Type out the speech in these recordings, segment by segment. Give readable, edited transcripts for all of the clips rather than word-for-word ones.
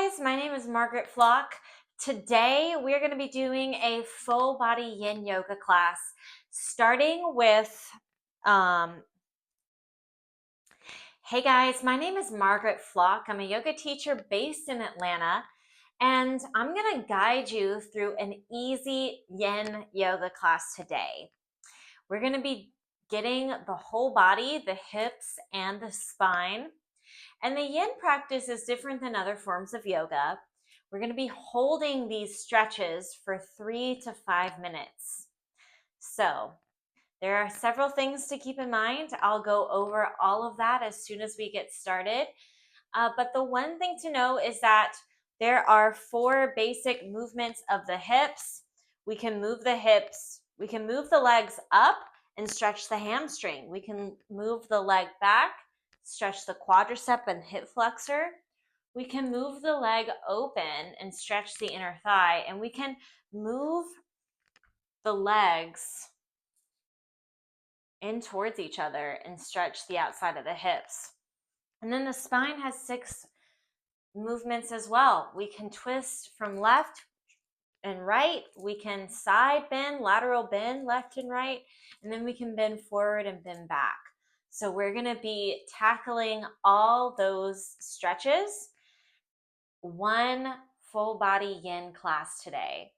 guys, my name is Margaret Flock. Today we're going to be doing a full body yin yoga class, starting with, hey guys, my name is Margaret Flock. I'm a yoga teacher based in Atlanta, and I'm going to guide you through an easy yin yoga class today. We're going to be getting the whole body, the hips and the spine. And the yin practice is different than other forms of yoga. We're going to be holding these stretches for 3 to 5 minutes. So there are several things to keep in mind. I'll go over all of that as soon as we get started. But the one thing to know is that there are 4 basic movements of the hips. We can move the hips, we can move the legs up and stretch the hamstring. We can move the leg back, stretch the quadricep and hip flexor. We can move the leg open and stretch the inner thigh, and we can move the legs in towards each other and stretch the outside of the hips. And then the spine has 6 movements as well. We can twist from left and right. We can side bend, lateral bend, left and right, and then we can bend forward and bend back. So we're going to be tackling all those stretches, one full body yin class today.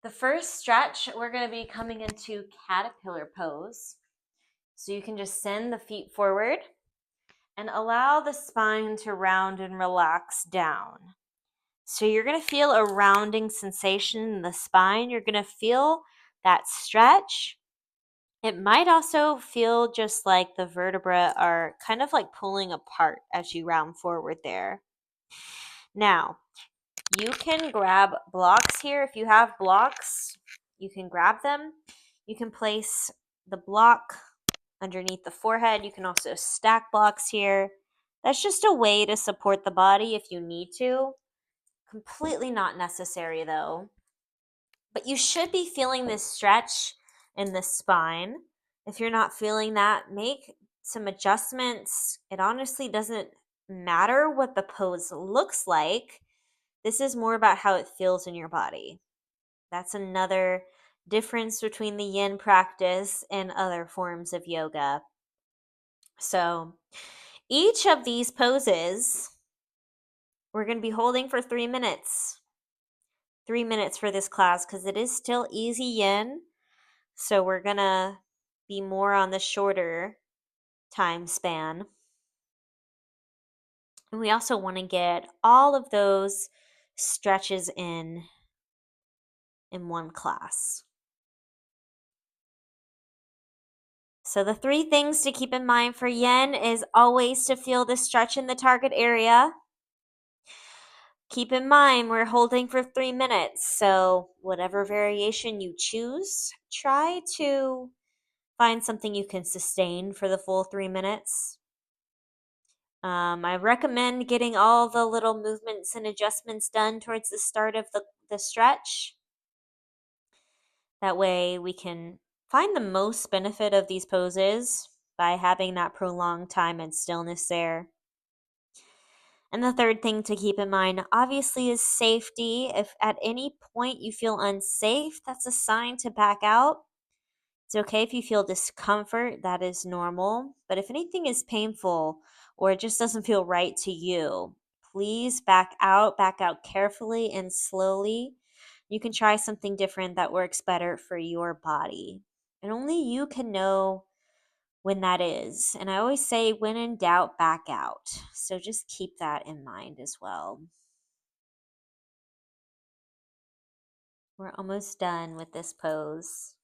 The first stretch, we're going to be coming into caterpillar pose. So you can just send the feet forward and allow the spine to round and relax down. So you're going to feel a rounding sensation in the spine. You're going to feel that stretch. It might also feel just like the vertebrae are kind of like pulling apart as you round forward there. Now, you can grab blocks here. If you have blocks, you can grab them. You can place the block underneath the forehead. You can also stack blocks here. That's just a way to support the body if you need to. Completely not necessary though. But you should be feeling this stretch in the spine. If you're not feeling that, make some adjustments. It honestly doesn't matter what the pose looks like. This is more about how it feels in your body. That's another difference between the yin practice and other forms of yoga. So each of these poses we're going to be holding for 3 minutes. 3 minutes for this class because it is still easy yin. So we're going to be more on the shorter time span. And we also want to get all of those stretches in one class. So the 3 things to keep in mind for yin is always to feel the stretch in the target area. Keep in mind, we're holding for 3 minutes, so whatever variation you choose, try to find something you can sustain for the full 3 minutes. I recommend getting all the little movements and adjustments done towards the start of the stretch. That way we can find the most benefit of these poses by having that prolonged time and stillness there. And the third thing to keep in mind, obviously, is safety. If at any point you feel unsafe, that's a sign to back out. It's okay if you feel discomfort, that is normal. But if anything is painful or it just doesn't feel right to you, please back out carefully and slowly. You can try something different that works better for your body. And only you can know when that is. And I always say, when in doubt, back out. So just keep that in mind as well. We're almost done with this pose.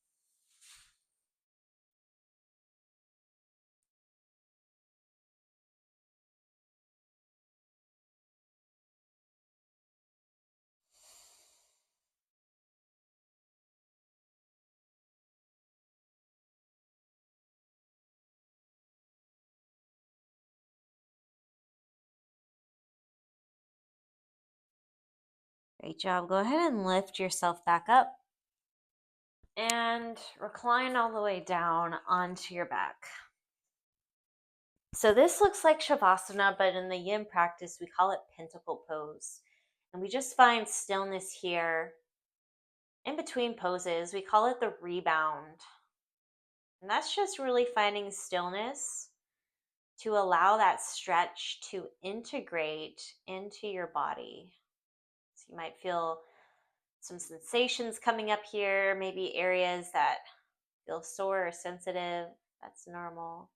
Great job. Go ahead and lift yourself back up and recline all the way down onto your back. So this looks like Shavasana, but in the yin practice, we call it pentacle pose. And we just find stillness here in between poses. We call it the rebound. And that's just really finding stillness to allow that stretch to integrate into your body. So you might feel some sensations coming up here, maybe areas that feel sore or sensitive. That's normal.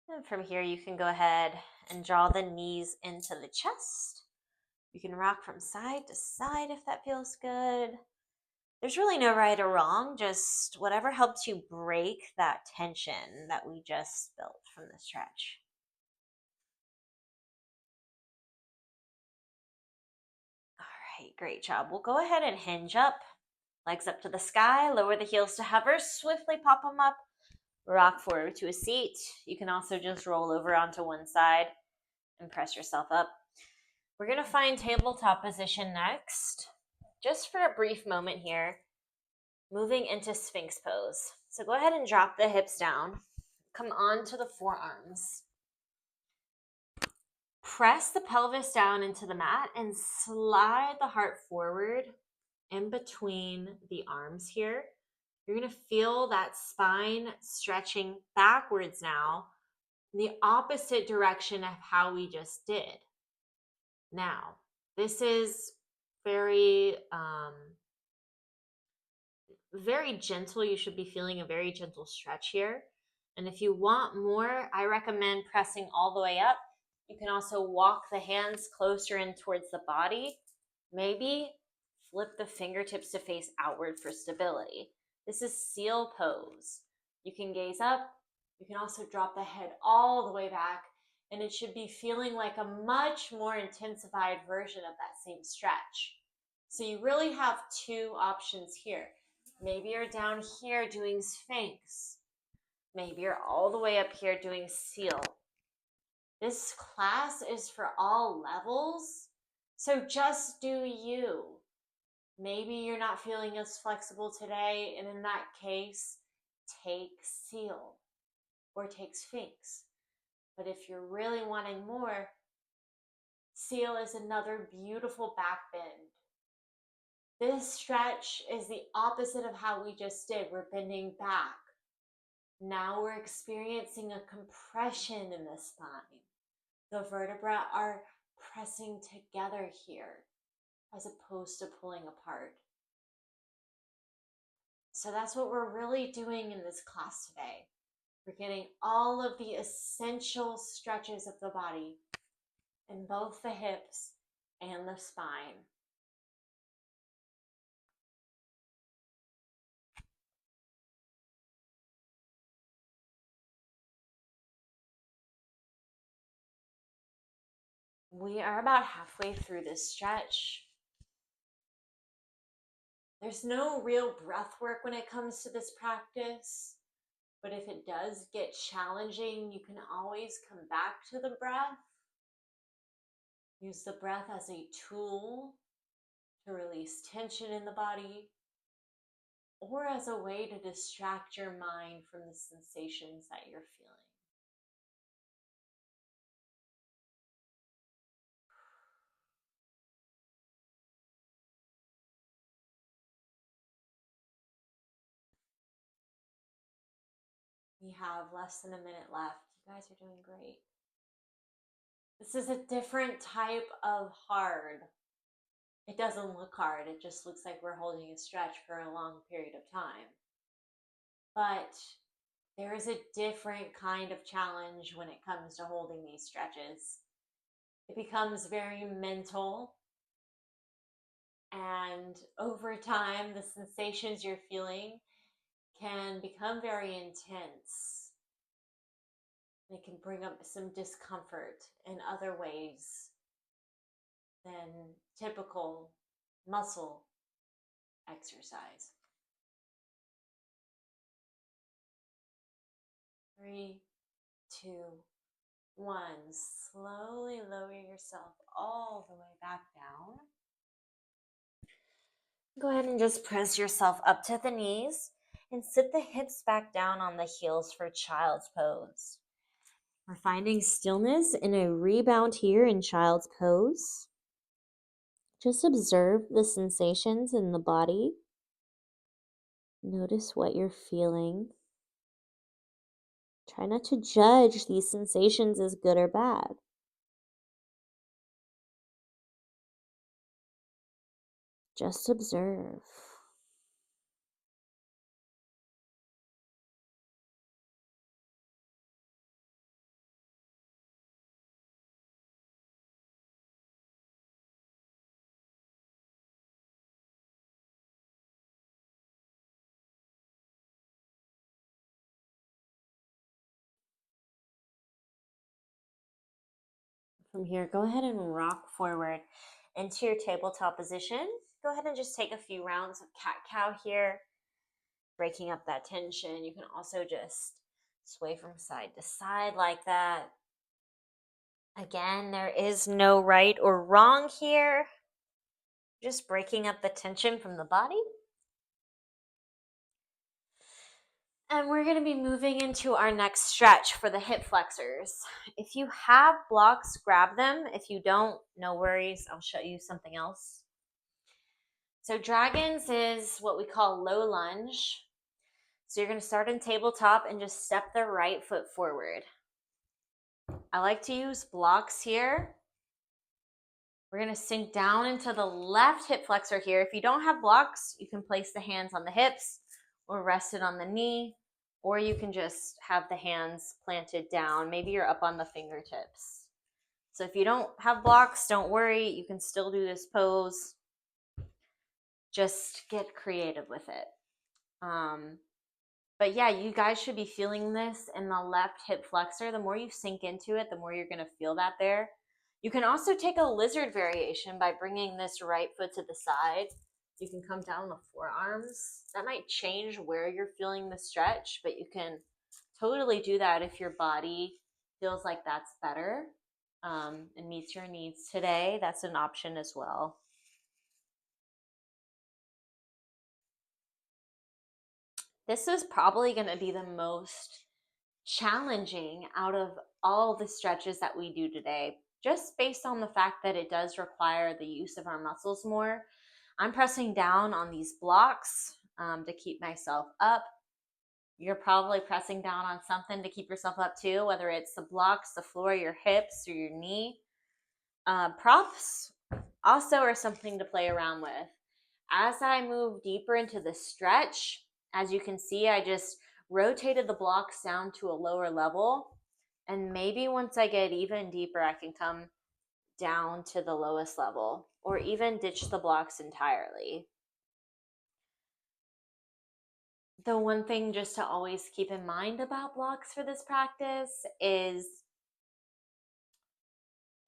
And from here, you can go ahead and draw the knees into the chest. You can rock from side to side if that feels good. There's really no right or wrong, just whatever helps you break that tension that we just built from the stretch. All right, great job. We'll go ahead and hinge up, legs up to the sky, lower the heels to hover, swiftly pop them up, rock forward to a seat. You can also just roll over onto one side and press yourself up. We're going to find tabletop position next, just for a brief moment here, moving into Sphinx pose. So go ahead and drop the hips down, come onto the forearms. Press the pelvis down into the mat and slide the heart forward in between the arms here. You're going to feel that spine stretching backwards now in the opposite direction of how we just did. Now, this is very gentle. You should be feeling a very gentle stretch here. And if you want more, I recommend pressing all the way up. You can also walk the hands closer in towards the body. Maybe flip the fingertips to face outward for stability. This is seal pose. You can gaze up. You can also drop the head all the way back, and it should be feeling like a much more intensified version of that same stretch. So you really have two options here. Maybe you're down here doing Sphinx. Maybe you're all the way up here doing seal. This class is for all levels, so just do you. Maybe you're not feeling as flexible today, and in that case, take seal or take Sphinx. But if you're really wanting more, seal is another beautiful back bend. This stretch is the opposite of how we just did. We're bending back. Now we're experiencing a compression in the spine. The vertebrae are pressing together here as opposed to pulling apart. So that's what we're really doing in this class today. We're getting all of the essential stretches of the body in both the hips and the spine. We are about halfway through this stretch. There's no real breath work when it comes to this practice, but if it does get challenging, you can always come back to the breath. Use the breath as a tool to release tension in the body, or as a way to distract your mind from the sensations that you're feeling. We have less than a minute left. You guys are doing great. This is a different type of hard. It doesn't look hard. It just looks like we're holding a stretch for a long period of time. But there is a different kind of challenge when it comes to holding these stretches. It becomes very mental. And over time, the sensations you're feeling can become very intense. It can bring up some discomfort in other ways than typical muscle exercise. 3, 2, 1. Slowly lower yourself all the way back down. Go ahead and just press yourself up to the knees and sit the hips back down on the heels for child's pose. We're finding stillness in a rebound here in child's pose. Just observe the sensations in the body. Notice what you're feeling. Try not to judge these sensations as good or bad. Just observe. From here, go ahead and rock forward into your tabletop position. Go ahead and just take a few rounds of cat-cow here, breaking up that tension. You can also just sway from side to side like that. Again, there is no right or wrong here. Just breaking up the tension from the body. And we're going to be moving into our next stretch for the hip flexors. If you have blocks, grab them. If you don't, no worries. I'll show you something else. So dragons is what we call low lunge. So you're going to start in tabletop and just step the right foot forward. I like to use blocks here. We're going to sink down into the left hip flexor here. If you don't have blocks, you can place the hands on the hips or rest it on the knee, or you can just have the hands planted down. Maybe you're up on the fingertips. So if you don't have blocks, don't worry. You can still do this pose. Just get creative with it. But yeah, you guys should be feeling this in the left hip flexor. The more you sink into it, the more you're going to feel that there. You can also take a lizard variation by bringing this right foot to the side. You can come down the forearms. That might change where you're feeling the stretch, but you can totally do that if your body feels like that's better and meets your needs today. That's an option as well. This is probably going to be the most challenging out of all the stretches that we do today, just based on the fact that it does require the use of our muscles more. I'm pressing down on these blocks to keep myself up. You're probably pressing down on something to keep yourself up too, whether it's the blocks, the floor, your hips, or your knee. Props also are something to play around with. As I move deeper into the stretch, as you can see, I just rotated the blocks down to a lower level. And maybe once I get even deeper, I can come down to the lowest level or even ditch the blocks entirely. The one thing just to always keep in mind about blocks for this practice is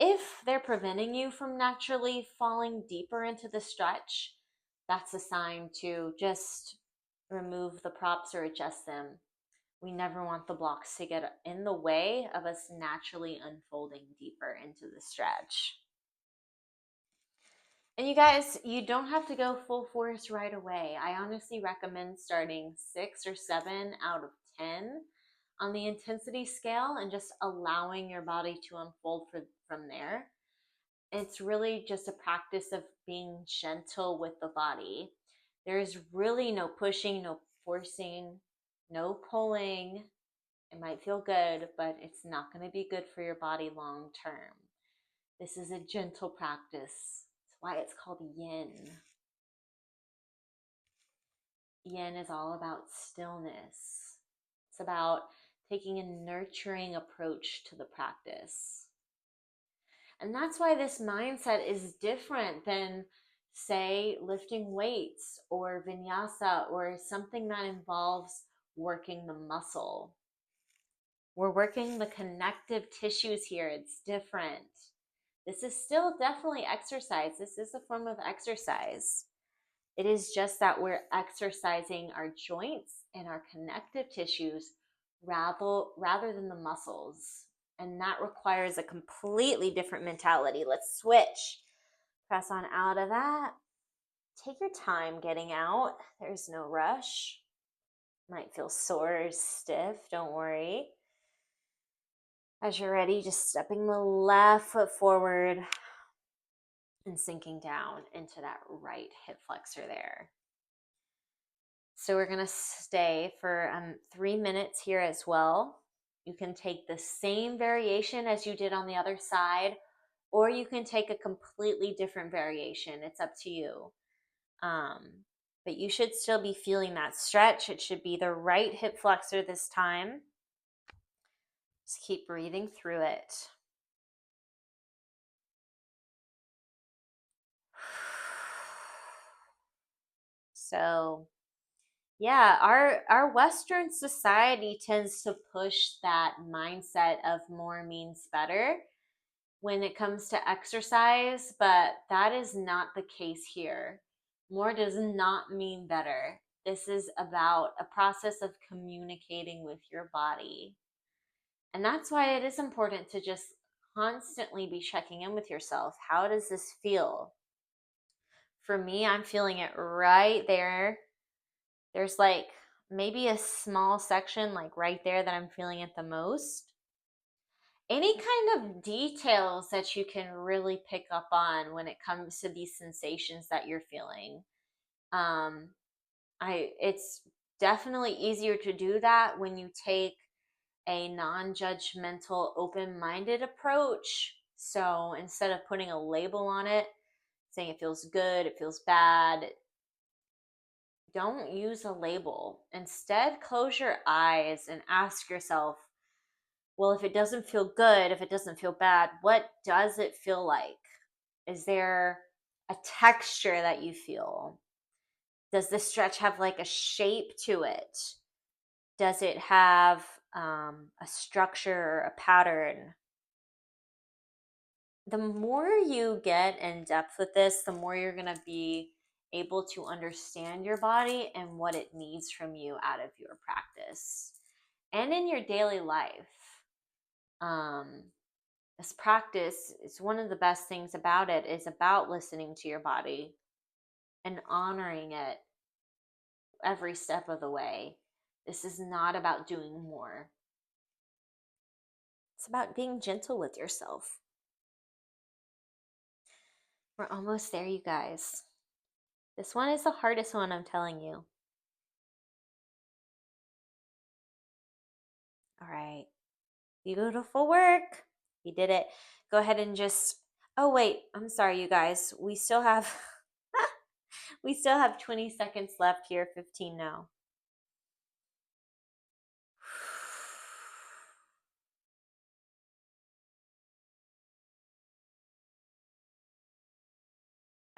if they're preventing you from naturally falling deeper into the stretch, that's a sign to just remove the props or adjust them. We never want the blocks to get in the way of us naturally unfolding deeper into the stretch. And you guys, you don't have to go full force right away. I honestly recommend starting 6 or 7 out of 10 on the intensity scale and just allowing your body to unfold from there. It's really just a practice of being gentle with the body. There's really no pushing, no forcing, no pulling. It might feel good, but it's not going to be good for your body long term. This is a gentle practice. That's why it's called yin. Yin is all about stillness. It's about taking a nurturing approach to the practice. And that's why this mindset is different than, say, lifting weights or vinyasa or something that involves working the muscle. We're working the connective tissues here. It's different. This is still definitely exercise. This is a form of exercise. It is just that we're exercising our joints and our connective tissues rather than the muscles. And that requires a completely different mentality. Let's switch. Press on out of that Take your time getting out. There's no rush. Might feel sore or stiff, don't worry. As you're ready, just stepping the left foot forward and sinking down into that right hip flexor there. So we're going to stay for 3 minutes here as well. You can take the same variation as you did on the other side, or you can take a completely different variation. It's up to you. But you should still be feeling that stretch. It should be the right hip flexor this time. Just keep breathing through it. So, yeah, our Western society tends to push that mindset of more means better when it comes to exercise, but that is not the case here. More does not mean better. This is about a process of communicating with your body. And that's why it is important to just constantly be checking in with yourself. How does this feel? For me, I'm feeling it right there. There's like maybe a small section like right there that I'm feeling it the most. Any kind of details that you can really pick up on when it comes to these sensations that you're feeling. It's definitely easier to do that when you take a non-judgmental, open-minded approach. So instead of putting a label on it, saying it feels good, it feels bad, don't use a label. Instead, close your eyes and ask yourself, well, if it doesn't feel good, if it doesn't feel bad, what does it feel like? Is there a texture that you feel? Does the stretch have like a shape to it? Does it have a structure or a pattern? The more you get in depth with this, the more you're going to be able to understand your body and what it needs from you out of your practice and in your daily life. This practice is one of the best things about it is about listening to your body and honoring it every step of the way. This is not about doing more. It's about being gentle with yourself. We're almost there, you guys. This one is the hardest one, I'm telling you. All right. Beautiful work. You did it. Go ahead and just, oh wait, I'm sorry, you guys. We still have 20 seconds left here, 15 now.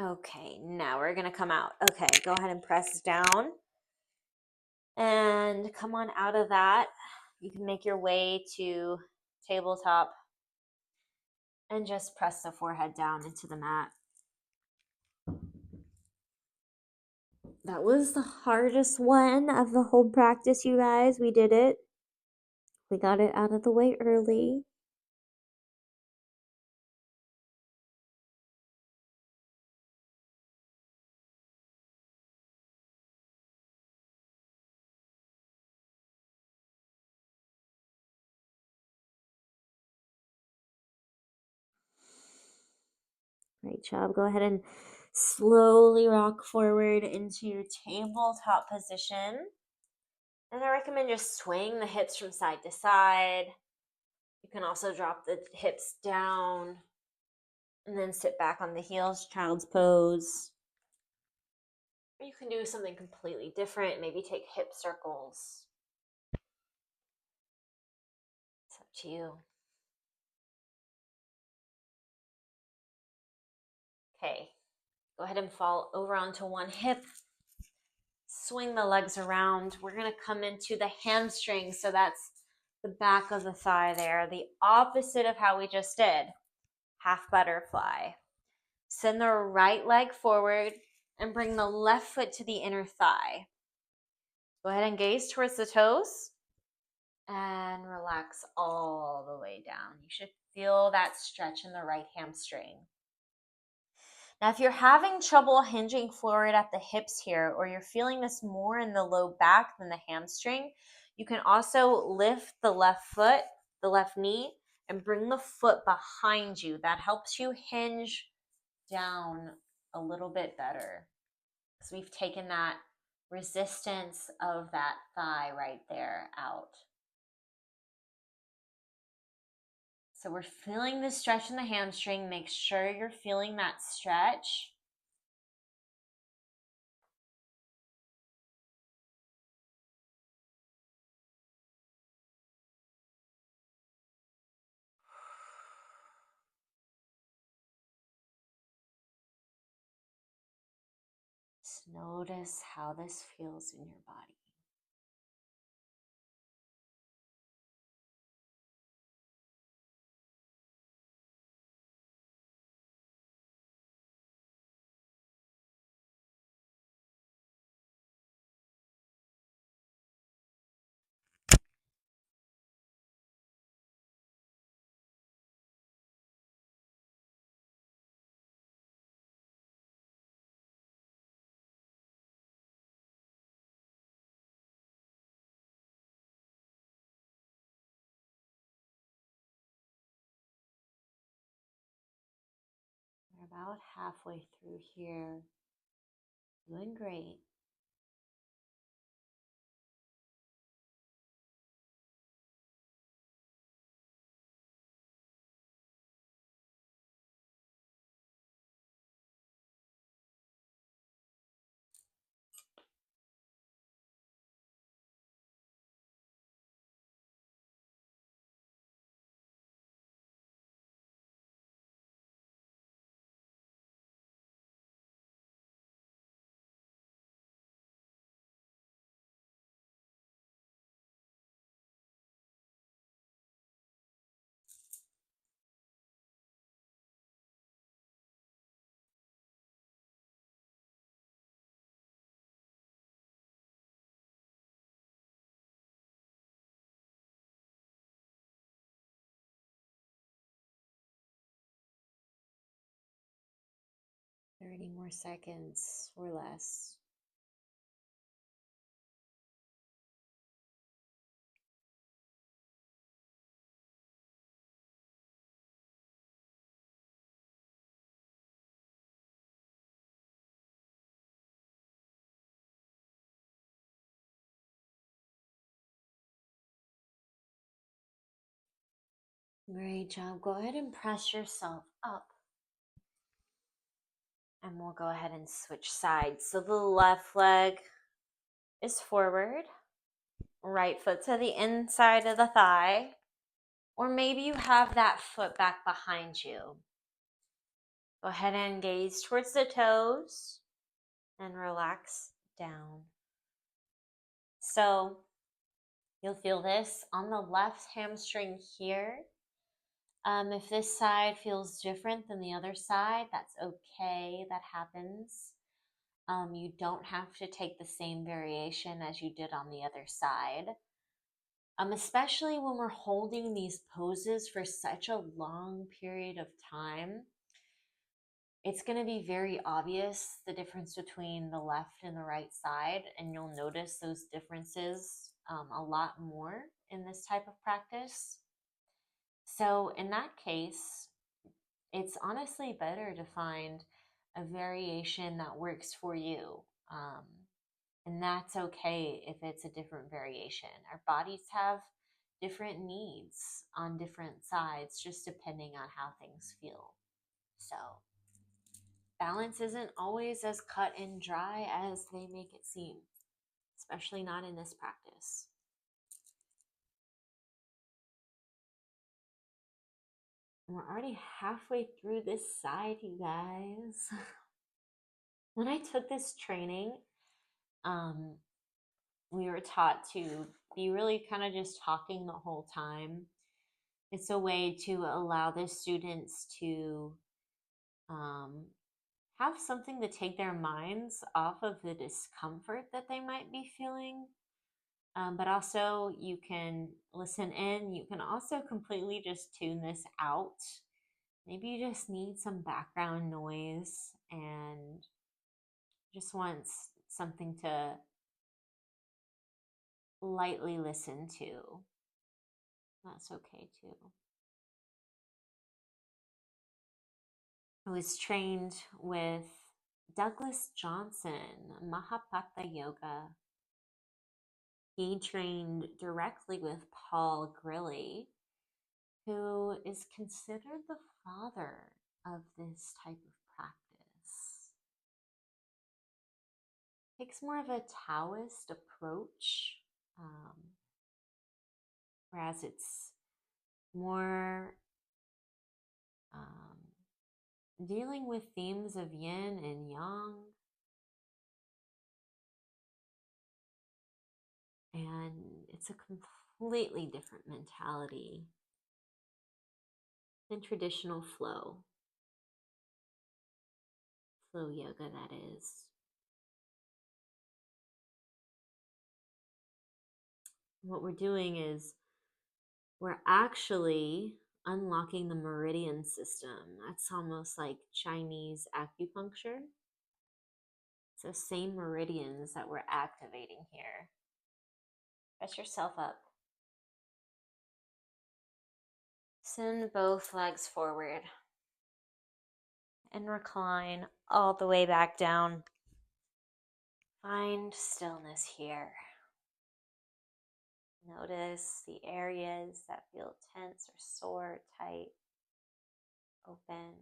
Okay, now we're gonna come out. Okay, go ahead and press down and come on out of that. You can make your way to tabletop and just press the forehead down into the mat. That was the hardest one of the whole practice, you guys. We did it. We got it out of the way early. Great job. Go ahead and slowly rock forward into your tabletop position. And I recommend just swaying the hips from side to side. You can also drop the hips down and then sit back on the heels, child's pose. Or you can do something completely different. Maybe take hip circles. It's up to you. Okay, go ahead and fall over onto one hip. Swing the legs around. We're going to come into the hamstring. So that's the back of the thigh there. The opposite of how we just did. Half butterfly. Send the right leg forward and bring the left foot to the inner thigh. Go ahead and gaze towards the toes and relax all the way down. You should feel that stretch in the right hamstring. Now, if you're having trouble hinging forward at the hips here, or you're feeling this more in the low back than the hamstring, you can also lift the left foot, the left knee, and bring the foot behind you. That helps you hinge down a little bit better, because we've taken that resistance of that thigh right there out. So we're feeling the stretch in the hamstring. Make sure you're feeling that stretch. Just notice how this feels in your body. We're about halfway through here. Doing great. Thirty more seconds or less. Great job. Go ahead and press yourself up. And we'll go ahead and switch sides. So the left leg is forward, right foot to the inside of the thigh, or maybe you have that foot back behind you. Go ahead and gaze towards the toes and relax down. So you'll feel this on the left hamstring here. If this side feels different than the other side, that's okay. That happens. You don't have to take the same variation as you did on the other side. Especially when we're holding these poses for such a long period of time, it's going to be very obvious the difference between the left and the right side, and you'll notice those differences a lot more in this type of practice. So in that case, it's honestly better to find a variation that works for you. And that's okay if it's a different variation. Our bodies have different needs on different sides, just depending on how things feel. So balance isn't always as cut and dry as they make it seem, especially not in this practice. And we're already halfway through this side, you guys. When I took this training, we were taught to be really kind of just talking the whole time. It's a way to allow the students to have something to take their minds off of the discomfort that they might be feeling. But also, you can listen in. You can also completely just tune this out. Maybe you just need some background noise and just wants something to lightly listen to, that's okay too. I was trained with Douglas Johnson, Mahapata Yoga. He trained directly with Paul Grilly, who is considered the father of this type of practice. Takes more of a Taoist approach, whereas it's more dealing with themes of yin and yang, and it's a completely different mentality than traditional flow yoga, that is. What we're doing is we're actually unlocking the meridian system. That's almost like Chinese acupuncture. It's the same meridians that we're activating here. Press yourself up. Send both legs forward and recline all the way back down. Find stillness here. Notice the areas that feel tense or sore, tight, open.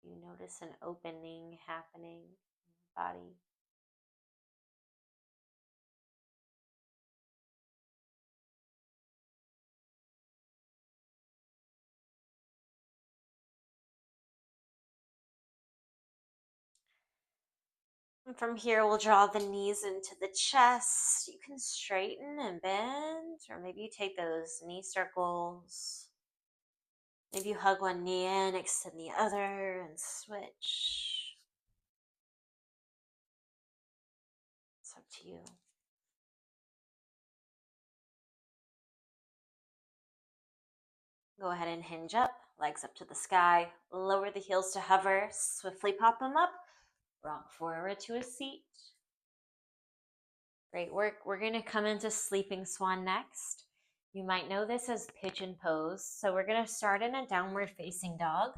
You notice an opening happening in the body. And from here, we'll draw the knees into the chest. You can straighten and bend, or maybe you take those knee circles. Maybe you hug one knee in, extend the other, and switch. It's up to you. Go ahead and hinge up, legs up to the sky. Lower the heels to hover. Swiftly pop them up. Rock forward to a seat. Great work. We're going to come into sleeping swan next. You might know this as pigeon pose. So we're going to start in a downward facing dog.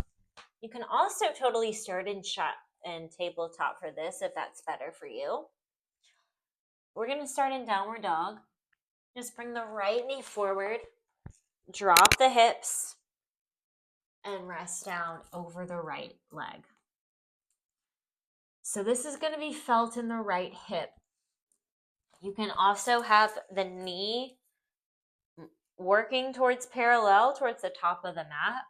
You can also totally start in tabletop for this if that's better for you. We're going to start in downward dog. Just bring the right knee forward. Drop the hips and rest down over the right leg. So this is going to be felt in the right hip. You can also have the knee working towards parallel towards the top of the mat.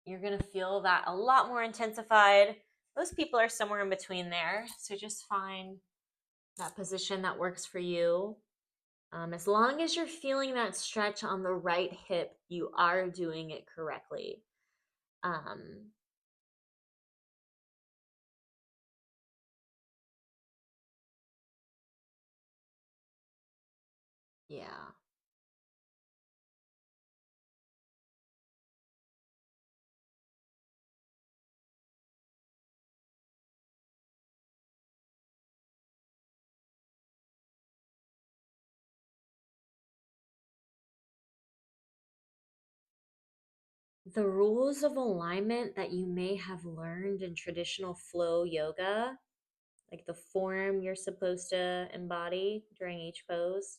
You're going to feel that a lot more intensified. Most people are somewhere in between there. So just find that position that works for you. As long as you're feeling that stretch on the right hip, you are doing it correctly. Yeah. The rules of alignment that you may have learned in traditional flow yoga, like the form you're supposed to embody during each pose,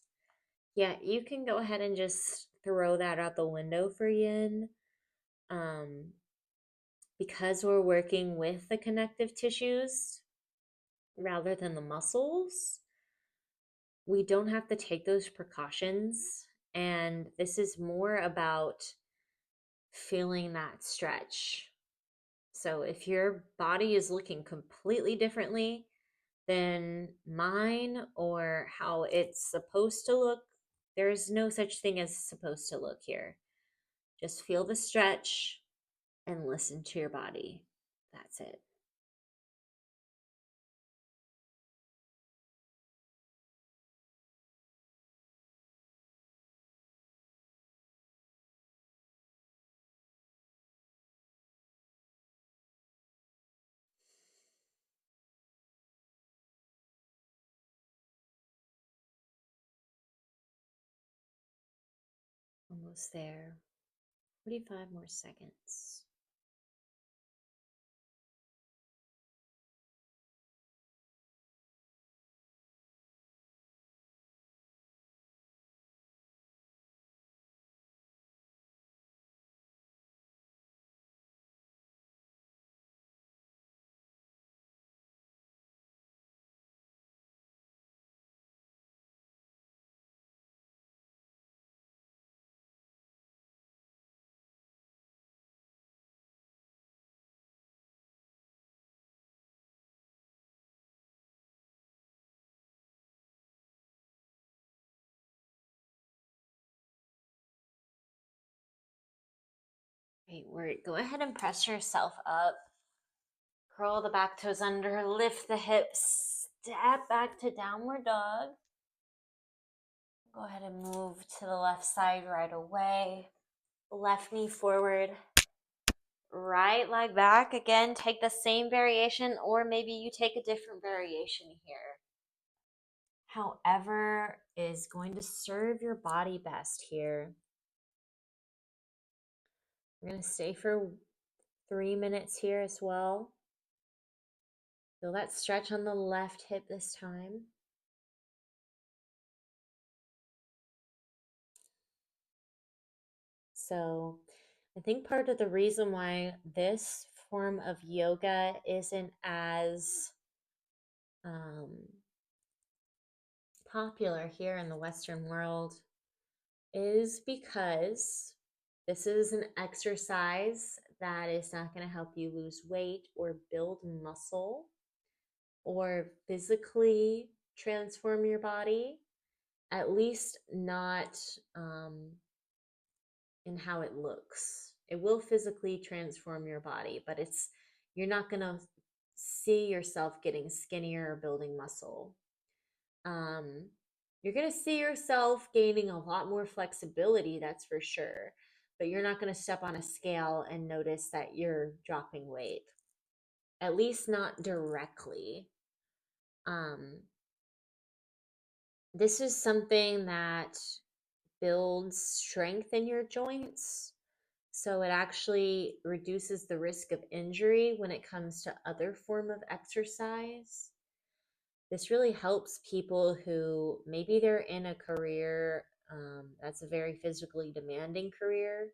yeah, you can go ahead and just throw that out the window for yin. Because we're working with the connective tissues rather than the muscles, we don't have to take those precautions. And this is more about feeling that stretch. So if your body is looking completely differently than mine or how it's supposed to look, there's no such thing as supposed to look here. Just feel the stretch and listen to your body. That's it. Almost there. 45 more seconds. Great, go ahead and press yourself up. Curl the back toes under, lift the hips, step back to downward dog. Go ahead and move to the left side right away. Left knee forward, right leg back. Again, take the same variation, or maybe you take a different variation here. However is going to serve your body best here. We're going to stay for 3 minutes here as well. Feel that stretch on the left hip this time. So I think part of the reason why this form of yoga isn't as popular here in the Western world is because this is an exercise that is not going to help you lose weight or build muscle or physically transform your body, at least not in how it looks. It will physically transform your body, but you're not going to see yourself getting skinnier or building muscle. You're going to see yourself gaining a lot more flexibility, that's for sure, but you're not going to step on a scale and notice that you're dropping weight, at least not directly. This is something that builds strength in your joints. So it actually reduces the risk of injury when it comes to other form of exercise. This really helps people who maybe they're in a career that's a very physically demanding career.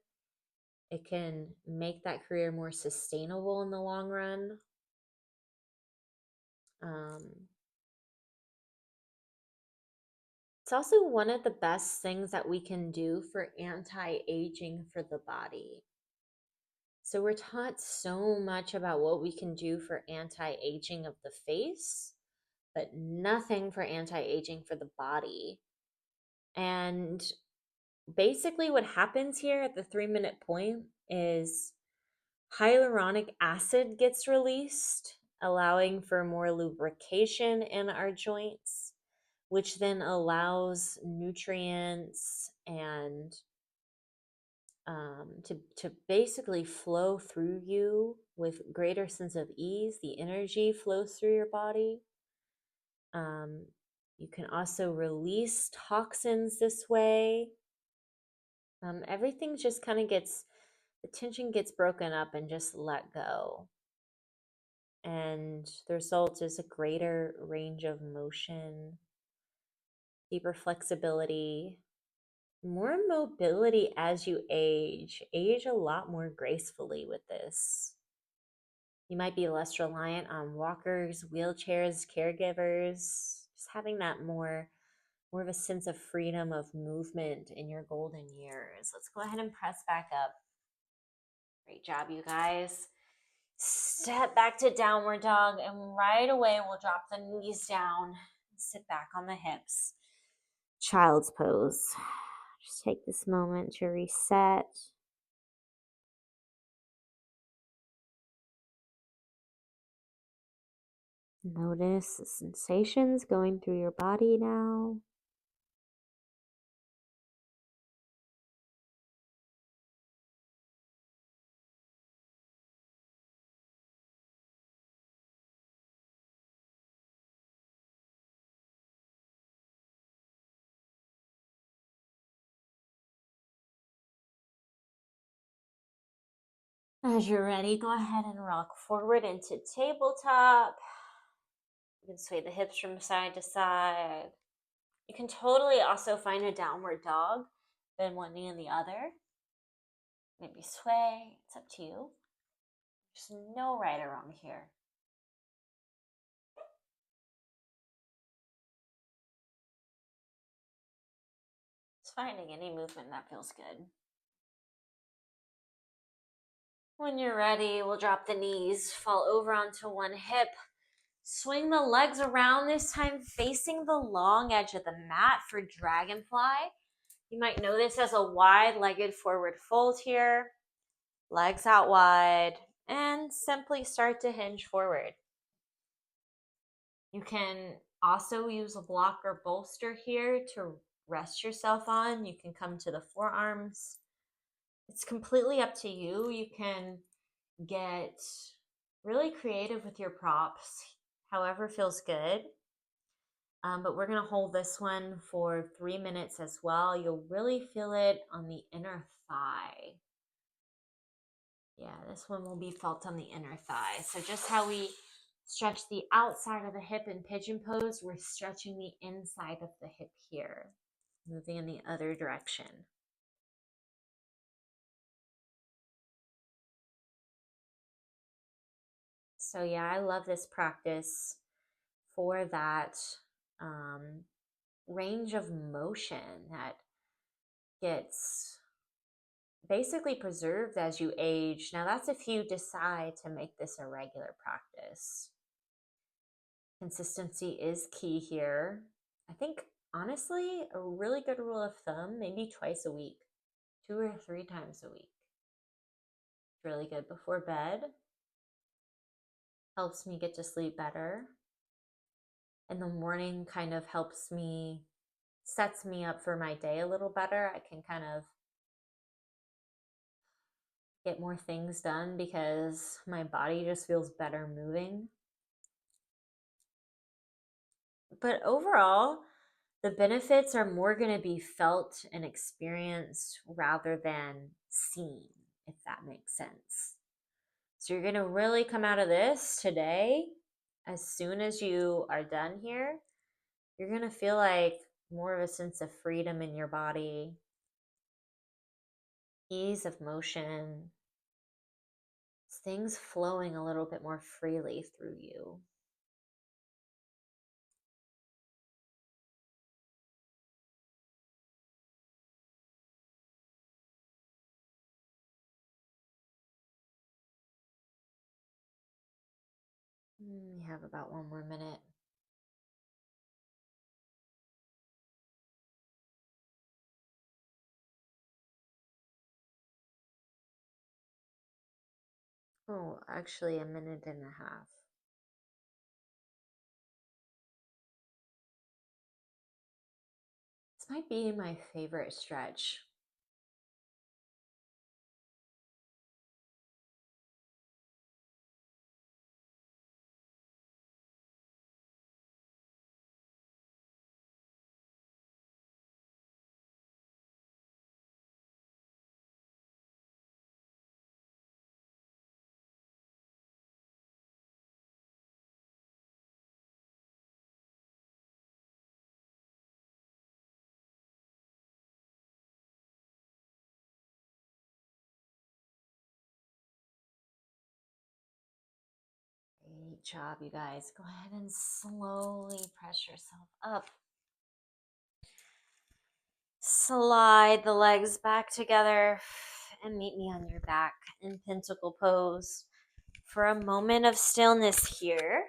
It can make that career more sustainable in the long run. It's also one of the best things that we can do for anti-aging for the body. So we're taught so much about what we can do for anti-aging of the face, but nothing for anti-aging for the body. And basically what happens here at the 3-minute point is hyaluronic acid gets released, allowing for more lubrication in our joints, which then allows nutrients and to basically flow through you with greater sense of ease. The energy flows through your body. You can also release toxins this way. Everything just kind of the tension gets broken up and just let go. And the result is a greater range of motion, deeper flexibility, more mobility as you age a lot more gracefully with this. You might be less reliant on walkers, wheelchairs, caregivers, just having that more of a sense of freedom of movement in your golden years. Let's go ahead and press back up. Great job, you guys. Step back to downward dog, and right away we'll drop the knees down, sit back on the hips. Child's pose. Just take this moment to reset. Notice the sensations going through your body now. As you're ready, go ahead and rock forward into tabletop. You can sway the hips from side to side. You can totally also find a downward dog, bend one knee and the other. Maybe sway, it's up to you. There's no right or wrong here. Just finding any movement that feels good. When you're ready, we'll drop the knees, fall over onto one hip. Swing the legs around, this time facing the long edge of the mat for dragonfly. You might know this as a wide-legged forward fold here. Legs out wide, and simply start to hinge forward. You can also use a block or bolster here to rest yourself on. You can come to the forearms. It's completely up to you. You can get really creative with your props, however feels good. But we're going to hold this one for 3 minutes as well. You'll really feel it on the inner thigh. Yeah, this one will be felt on the inner thigh. So just how we stretch the outside of the hip in pigeon pose, we're stretching the inside of the hip here, moving in the other direction. So yeah, I love this practice for that range of motion that gets basically preserved as you age. Now that's if you decide to make this a regular practice. Consistency is key here. I think honestly, a really good rule of thumb, maybe twice a week, 2 or 3 times a week. Really good before bed. Helps me get to sleep better. In the morning kind of helps me, sets me up for my day a little better. I can kind of get more things done because my body just feels better moving. But overall, the benefits are more going to be felt and experienced rather than seen, if that makes sense. So you're going to really come out of this today. As soon as you are done here, you're going to feel like more of a sense of freedom in your body, ease of motion, things flowing a little bit more freely through you. We have about 1 more minute. Oh, actually 1.5 minutes. This might be my favorite stretch. Great job, you guys. Go ahead and slowly press yourself up. Slide the legs back together and meet me on your back in pentacle pose for a moment of stillness here.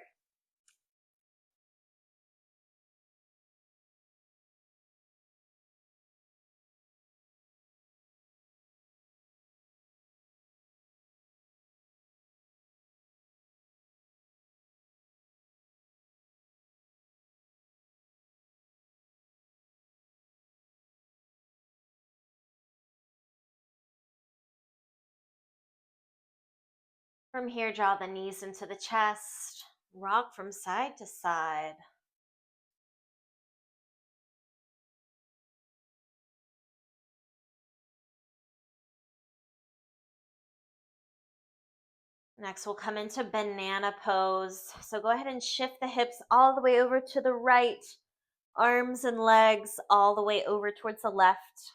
From here, draw the knees into the chest, rock from side to side. Next, we'll come into banana pose. So go ahead and shift the hips all the way over to the right, arms and legs all the way over towards the left.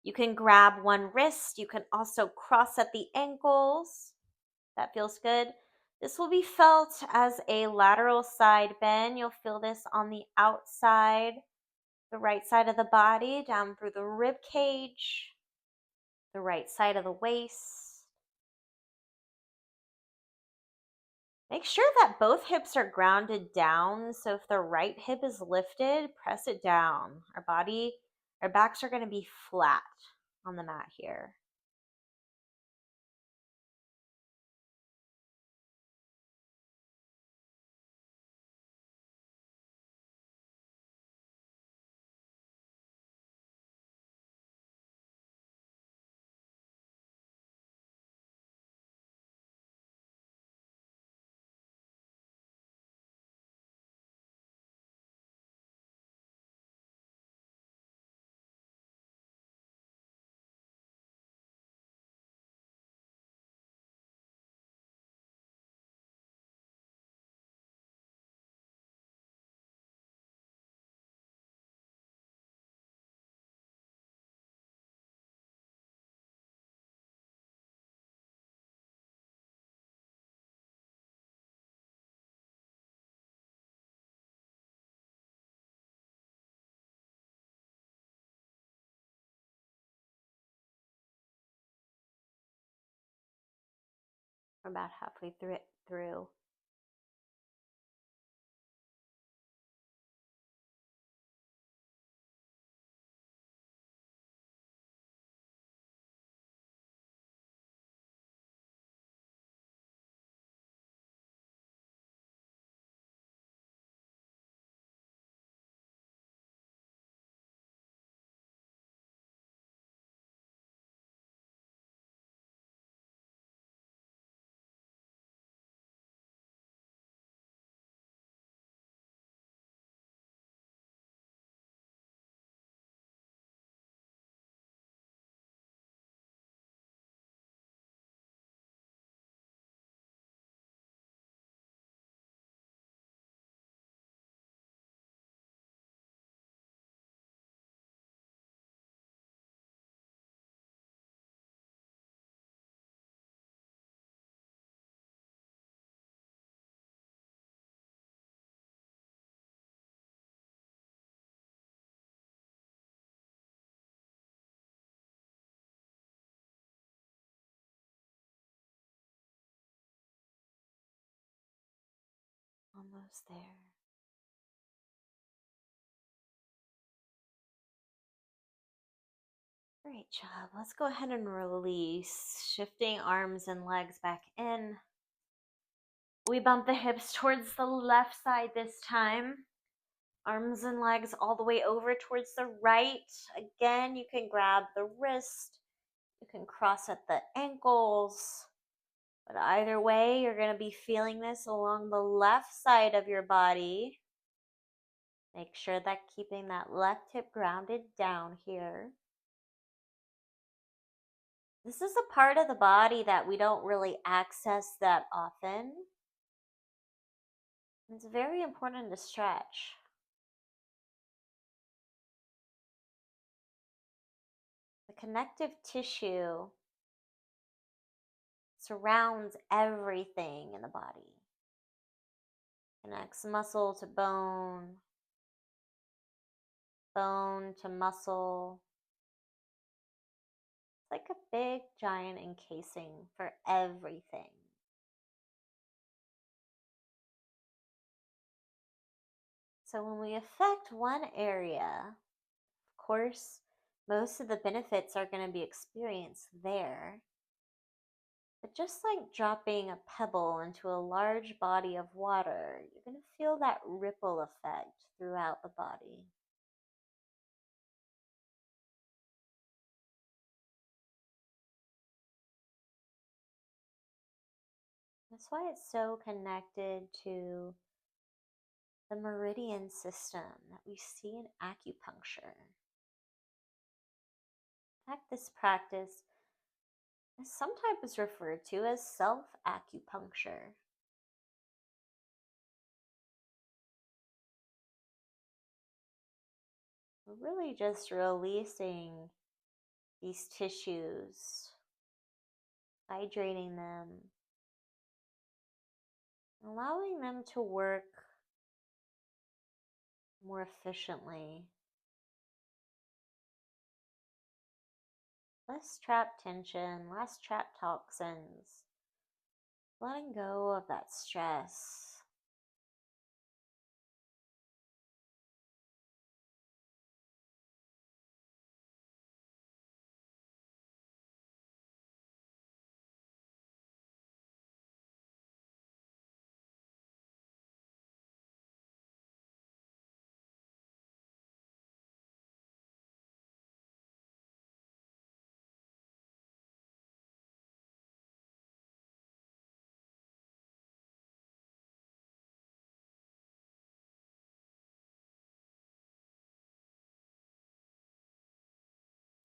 You can grab one wrist. You can also cross at the ankles. That feels good. This will be felt as a lateral side bend. You'll feel this on the outside, the right side of the body, down through the rib cage, the right side of the waist. Make sure that both hips are grounded down. So if the right hip is lifted, press it down. Our backs are going to be flat on the mat here. We're about halfway through. Almost there. Great job. Let's go ahead and release, shifting arms and legs back in. We bump the hips towards the left side this time. Arms and legs all the way over towards the right. Again, you can grab the wrist. You can cross at the ankles. But either way, you're going to be feeling this along the left side of your body. Make sure that keeping that left hip grounded down here. This is a part of the body that we don't really access that often. It's very important to stretch. The connective tissue surrounds everything in the body. Connects muscle to bone, bone to muscle. It's like a big giant encasing for everything. So when we affect one area, of course, most of the benefits are going to be experienced there. But just like dropping a pebble into a large body of water, you're going to feel that ripple effect throughout the body. That's why it's so connected to the meridian system that we see in acupuncture. In fact, this practice Sometimes referred to as self-acupuncture. We're really just releasing these tissues, hydrating them, allowing them to work more efficiently. Less trapped tension, less trapped toxins, letting go of that stress.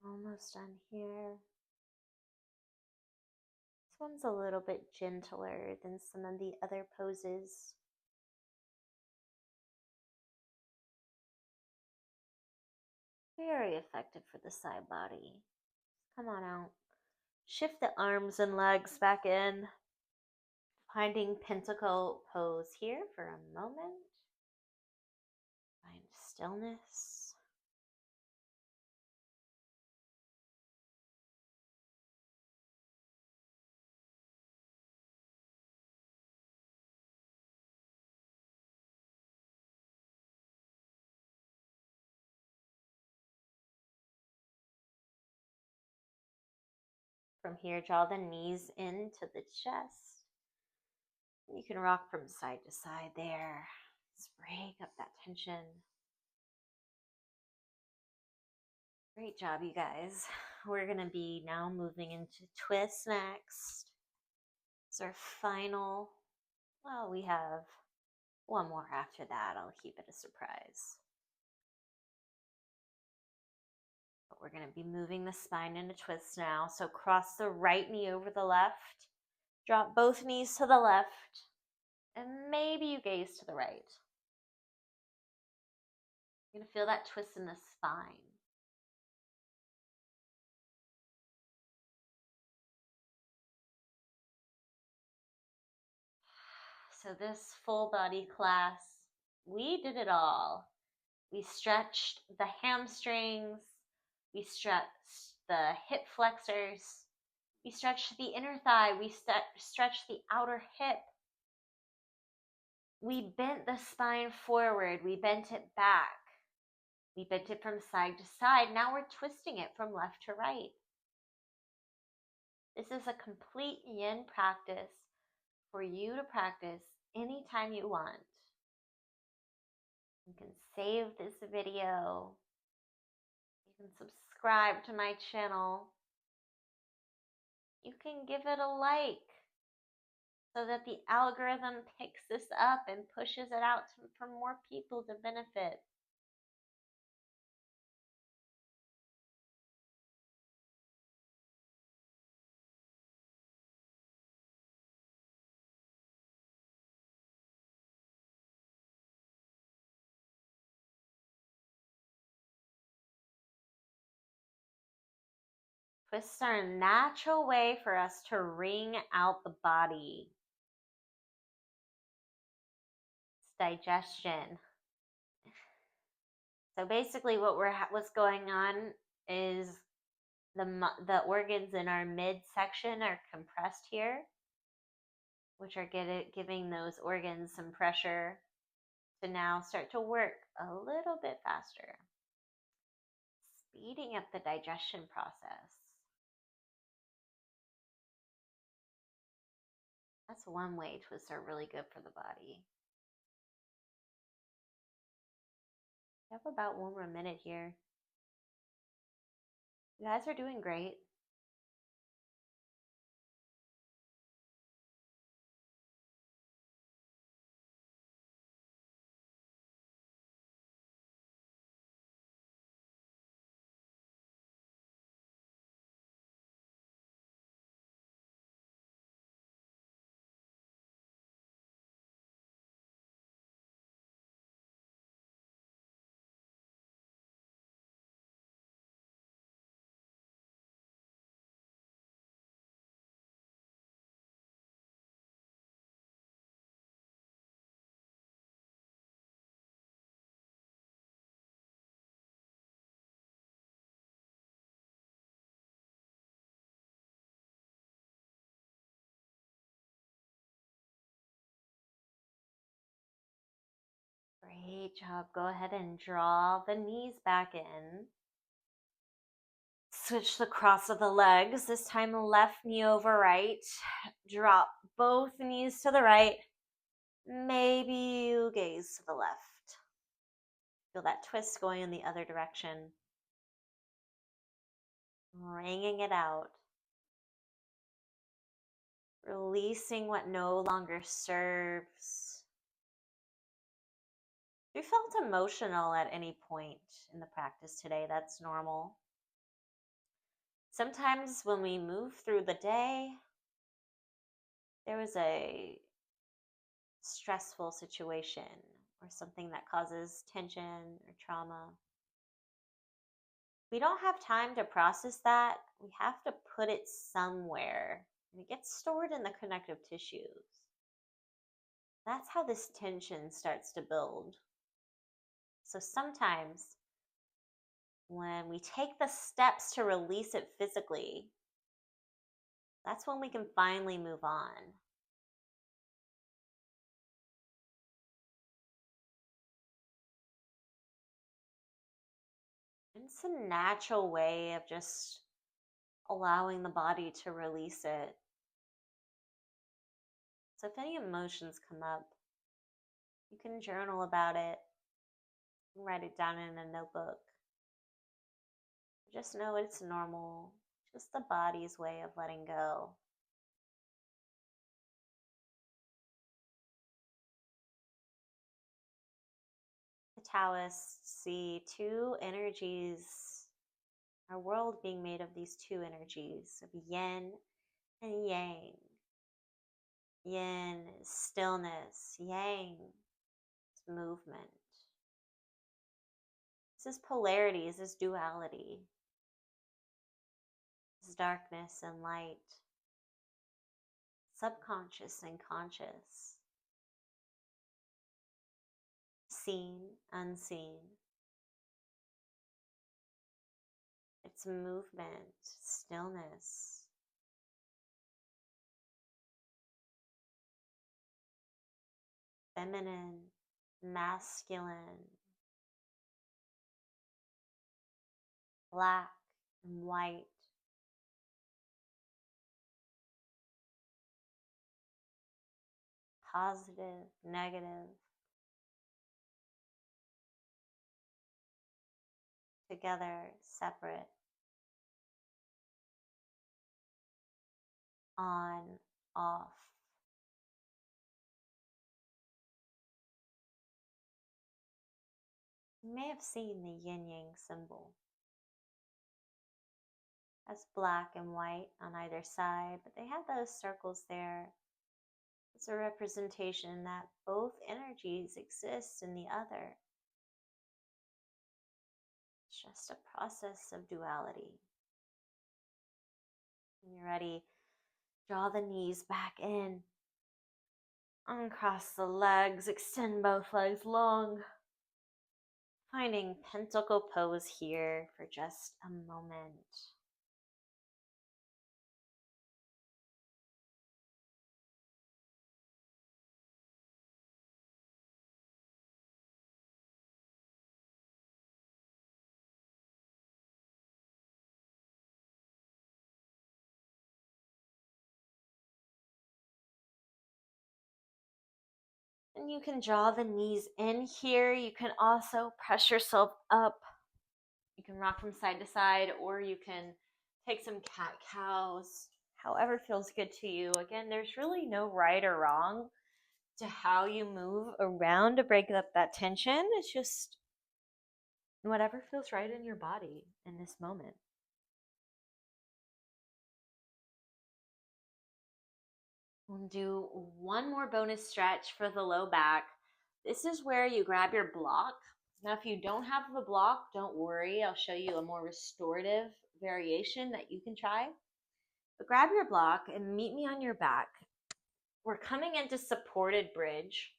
Almost done here. This one's a little bit gentler than some of the other poses. Very effective for the side body. Come on out. Shift the arms and legs back in. Finding pentacle pose here for a moment. Find stillness. From here, draw the knees into the chest. You can rock from side to side there. Let's break up that tension. Great job, you guys. We're going to be now moving into twists next. It's our final. Well, we have one more after that. I'll keep it a surprise. But we're going to be moving the spine into twist now. So cross the right knee over the left. Drop both knees to the left. And maybe you gaze to the right. You're going to feel that twist in the spine. So this full body class, we did it all. We stretched the hamstrings, we stretched the hip flexors, we stretched the inner thigh, we stretched the outer hip. We bent the spine forward, we bent it back. We bent it from side to side. Now we're twisting it from left to right. This is a complete yin practice for you to practice anytime you want. You can save this video. You can subscribe to my channel. You can give it a like so that the algorithm picks this up and pushes it out for more people to benefit. Twists are a natural way for us to wring out the body. It's digestion. So basically what's going on is the organs in our midsection are compressed here, which are giving those organs some pressure to now start to work a little bit faster, speeding up the digestion process. That's one way twists are really good for the body. We have about one more minute here. You guys are doing great. Great job. Go ahead and draw the knees back in. Switch the cross of the legs. This time left knee over right. Drop both knees to the right. Maybe you gaze to the left. Feel that twist going in the other direction. Wringing it out. Releasing what no longer serves. If you felt emotional at any point in the practice today, that's normal. Sometimes when we move through the day, there was a stressful situation or something that causes tension or trauma. We don't have time to process that. We have to put it somewhere, and it gets stored in the connective tissues. That's how this tension starts to build. So sometimes when we take the steps to release it physically, that's when we can finally move on. It's a natural way of just allowing the body to release it. So if any emotions come up, you can journal about it, write it down in a notebook. Just know it's normal, just the body's way of letting go. The Taoists see two energies, our world being made of these two energies, of yin and yang. Yin is stillness, yang is movement. This is polarity, this is duality. This is darkness and light, subconscious and conscious, seen, unseen. It's movement, stillness. Feminine, masculine, black and white. Positive, negative. Together, separate. On, off. You may have seen the yin-yang symbol. That's black and white on either side, but they have those circles there. It's a representation that both energies exist in the other. It's just a process of duality. When you're ready, draw the knees back in. Uncross the legs, extend both legs long. Finding pentacle pose here for just a moment. And you can draw the knees in here. You can also press yourself up. You can rock from side to side, or you can take some cat-cows, however feels good to you. Again, there's really no right or wrong to how you move around to break up that tension. It's just whatever feels right in your body in this moment. We'll do one more bonus stretch for the low back. This is where you grab your block. Now, if you don't have the block, don't worry. I'll show you a more restorative variation that you can try. But grab your block and meet me on your back. We're coming into supported bridge.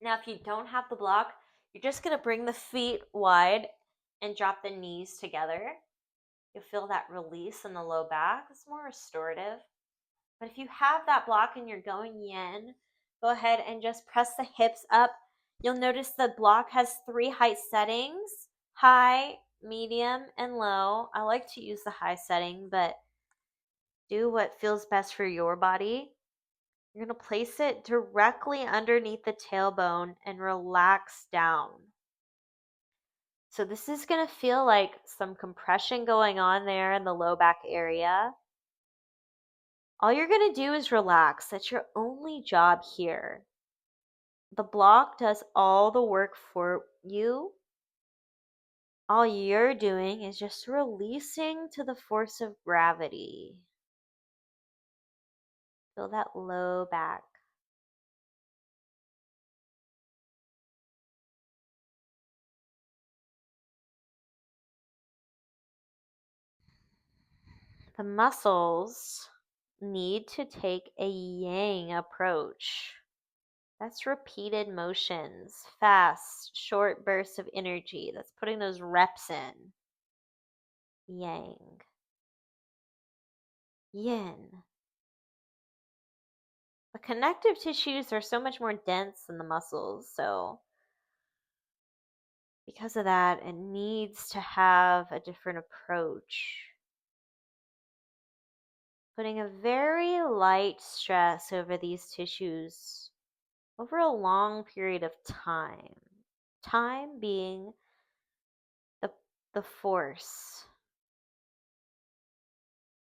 Now, if you don't have the block, you're just going to bring the feet wide and drop the knees together. You'll feel that release in the low back. It's more restorative. But if you have that block and you're going yin, go ahead and just press the hips up You'll notice the block has 3 height settings: high, medium, and low. I like to use the high setting, but do what feels best for your body. You're going to place it directly underneath the tailbone and relax down. So this is going to feel like some compression going on there in the low back area. All you're going to do is relax. That's your only job here. The block does all the work for you. All you're doing is just releasing to the force of gravity. Feel that low back. The muscles need to take a yang approach. That's repeated motions, fast, short bursts of energy. That's putting those reps in. Yang. Yin. The connective tissues are so much more dense than the muscles, so because of that, it needs to have a different approach. Putting a very light stress over these tissues over a long period of time. Time being the force,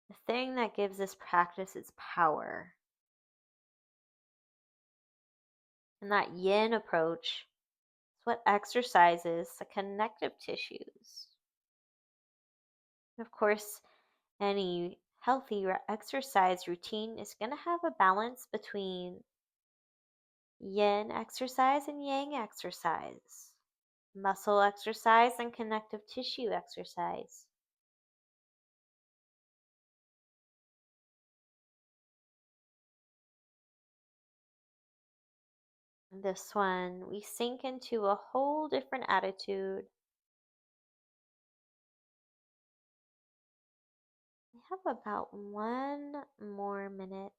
the thing that gives this practice its power. And that yin approach is what exercises the connective tissues. And of course, any healthy exercise routine is going to have a balance between yin exercise and yang exercise, muscle exercise and connective tissue exercise. This one, we sink into a whole different attitude. We have about 1 more minute.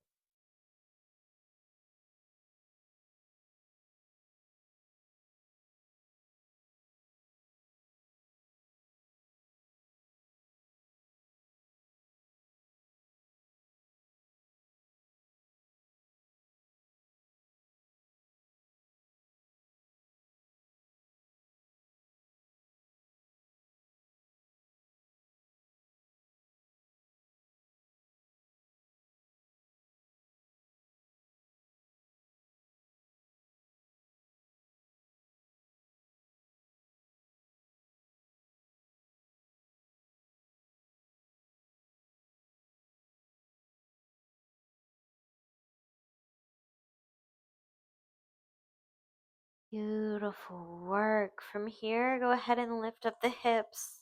Beautiful work. From here, go ahead and lift up the hips.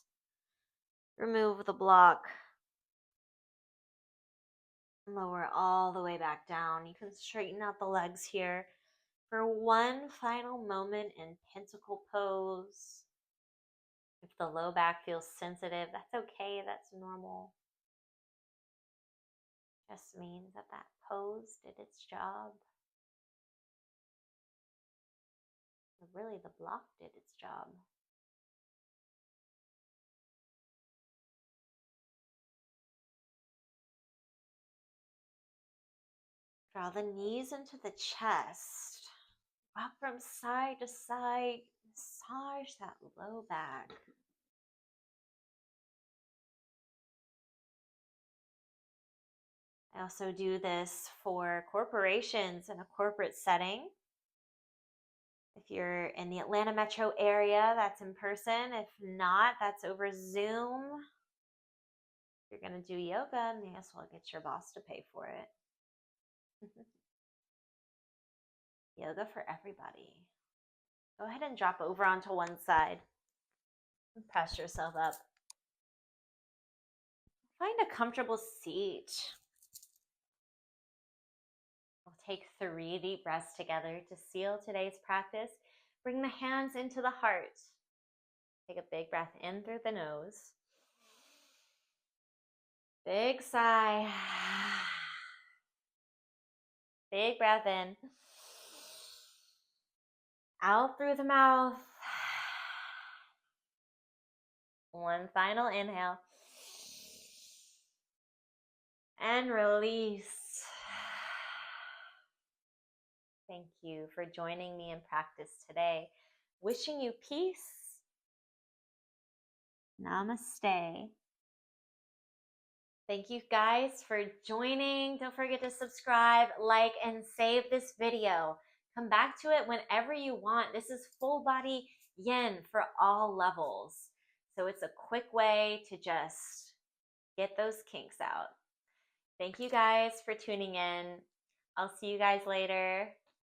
Remove the block. Lower all the way back down. You can straighten out the legs here for one final moment in pentacle pose. If the low back feels sensitive, that's okay. That's normal. Just means that that pose did its job. Really, the block did its job. Draw the knees into the chest. Rock from side to side. Massage that low back. I also do this for corporations in a corporate setting. If you're in the Atlanta metro area, that's in person. If not, that's over Zoom. If you're going to do yoga, may as well get your boss to pay for it. Yoga for everybody. Go ahead and drop over onto one side and press yourself up. Find a comfortable seat. We'll take 3 deep breaths together to seal today's practice. Bring the hands into the heart. Take a big breath in through the nose. Big sigh. Big breath in. Out through the mouth. One final inhale. And release. Thank you for joining me in practice today. Wishing you peace. Namaste. Thank you guys for joining. Don't forget to subscribe, like, and save this video. Come back to it whenever you want. This is full body yin for all levels. So it's a quick way to just get those kinks out. Thank you guys for tuning in. I'll see you guys later.